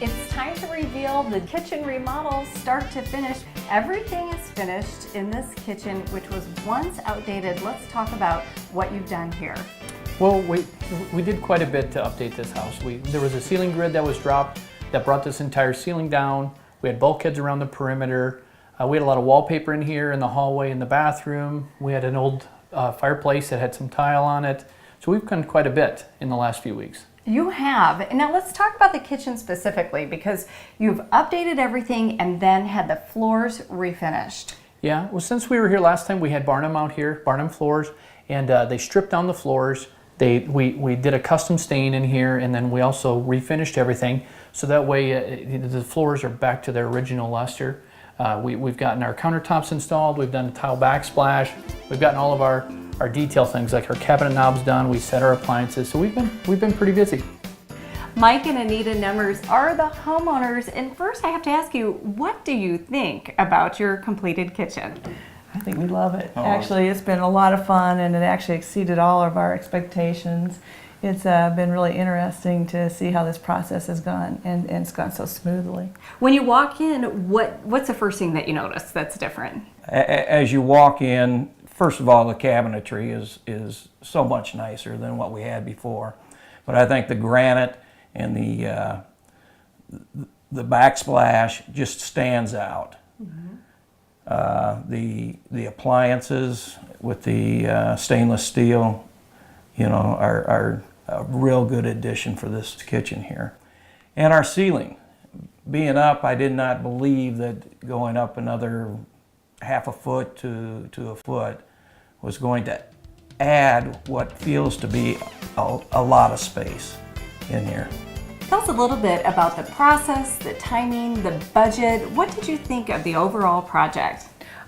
It's time to reveal the kitchen remodel start to finish. Everything is finished in this kitchen, which was once outdated. Let's talk about what you've done here. Well, we did quite a bit to update this house. There was a ceiling grid that was dropped that brought this entire ceiling down. We had bulkheads around the perimeter. We had a lot of wallpaper in here in the hallway in the bathroom. We had an old fireplace that had some tile on it. So we've done quite a bit in the last few weeks. You have. Now let's talk about the kitchen specifically, because you've updated everything and then had the floors refinished. Yeah, well, since we were here last time, we had Barnum out here, Barnum floors, and they stripped down the floors. We did a custom stain in here, and then we also refinished everything. So that way the floors are back to their original luster. We've gotten our countertops installed, we've done a tile backsplash, we've gotten all of our detail things like our cabinet knobs done, we set our appliances, so we've been pretty busy. Mike and Anita Numbers are the homeowners, and first I have to ask you, what do you think about your completed kitchen? I think we love it. Actually, it's been a lot of fun, and it actually exceeded all of our expectations. It's been really interesting to see how this process has gone, and it's gone so smoothly. When you walk in, what's the first thing that you notice that's different? As you walk in, first of all, the cabinetry is so much nicer than what we had before. But I think the granite and the backsplash just stands out. Mm-hmm. The appliances with the stainless steel, are a real good addition for this kitchen here. And our ceiling, being up, I did not believe that going up another half a foot to a foot was going to add what feels to be a lot of space in here. Tell us a little bit about the process, the timing, the budget. What did you think of the overall project?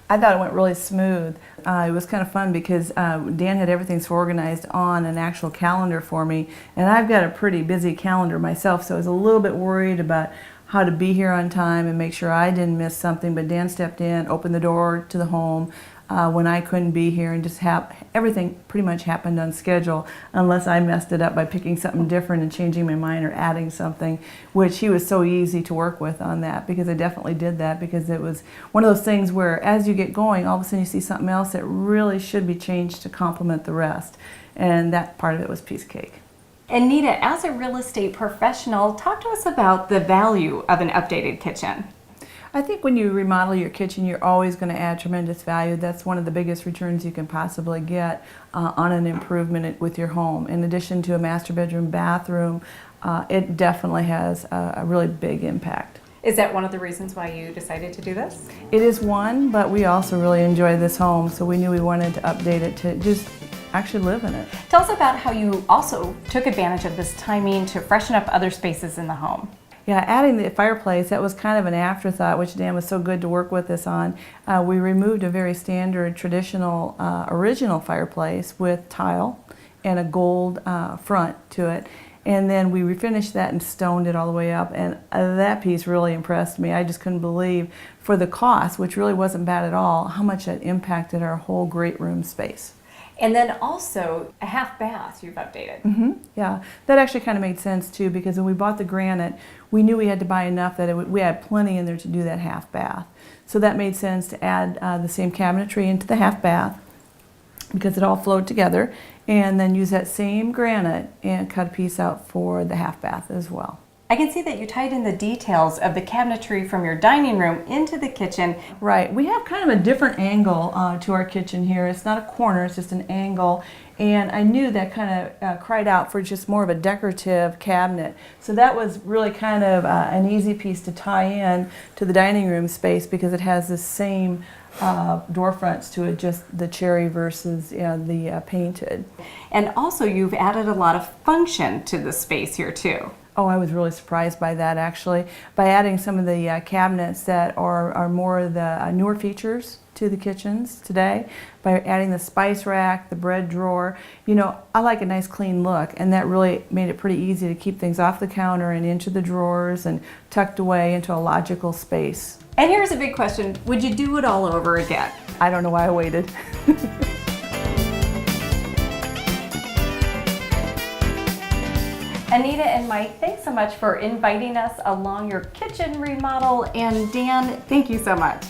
I thought it went really smooth. It was kind of fun because Dan had everything so organized on an actual calendar for me, and I've got a pretty busy calendar myself, so I was a little bit worried about how to be here on time and make sure I didn't miss something, but Dan stepped in, opened the door to the home when I couldn't be here, and just everything pretty much happened on schedule, unless I messed it up by picking something different and changing my mind or adding something, which he was so easy to work with on that, because I definitely did that, because it was one of those things where as you get going, all of a sudden you see something else that really should be changed to complement the rest, and that part of it was piece cake. And Nita, as a real estate professional, talk to us about the value of an updated kitchen. I think when you remodel your kitchen, you're always going to add tremendous value. That's one of the biggest returns you can possibly get on an improvement with your home. In addition to a master bedroom, bathroom, it definitely has a really big impact. Is that one of the reasons why you decided to do this? It is one, but we also really enjoy this home, so we knew we wanted to update it to just actually live in it. Tell us about how you also took advantage of this timing to freshen up other spaces in the home. Yeah, adding the fireplace, that was kind of an afterthought, which Dan was so good to work with us on. We removed a very standard, traditional, original fireplace with tile and a gold front to it. And then we refinished that and stoned it all the way up, and that piece really impressed me. I just couldn't believe, for the cost, which really wasn't bad at all, how much that impacted our whole great room space. And then also a half bath you've updated. Mm-hmm. Yeah, that actually kind of made sense too, because when we bought the granite, we knew we had to buy enough that we had plenty in there to do that half bath. So that made sense to add the same cabinetry into the half bath, because it all flowed together, and then use that same granite and cut a piece out for the half bath as well. I can see that you tied in the details of the cabinetry from your dining room into the kitchen. Right, we have kind of a different angle to our kitchen here. It's not a corner, it's just an angle. And I knew that kind of cried out for just more of a decorative cabinet. So that was really kind of an easy piece to tie in to the dining room space, because it has the same door fronts to it, just the cherry versus the painted. And also you've added a lot of function to the space here too. Oh, I was really surprised by that, actually, by adding some of the cabinets that are more of the newer features to the kitchens today, by adding the spice rack, the bread drawer. I like a nice clean look, and that really made it pretty easy to keep things off the counter and into the drawers and tucked away into a logical space. And here's a big question, would you do it all over again? I don't know why I waited. Anita and Mike, thanks so much for inviting us along your kitchen remodel. And Dan, thank you so much.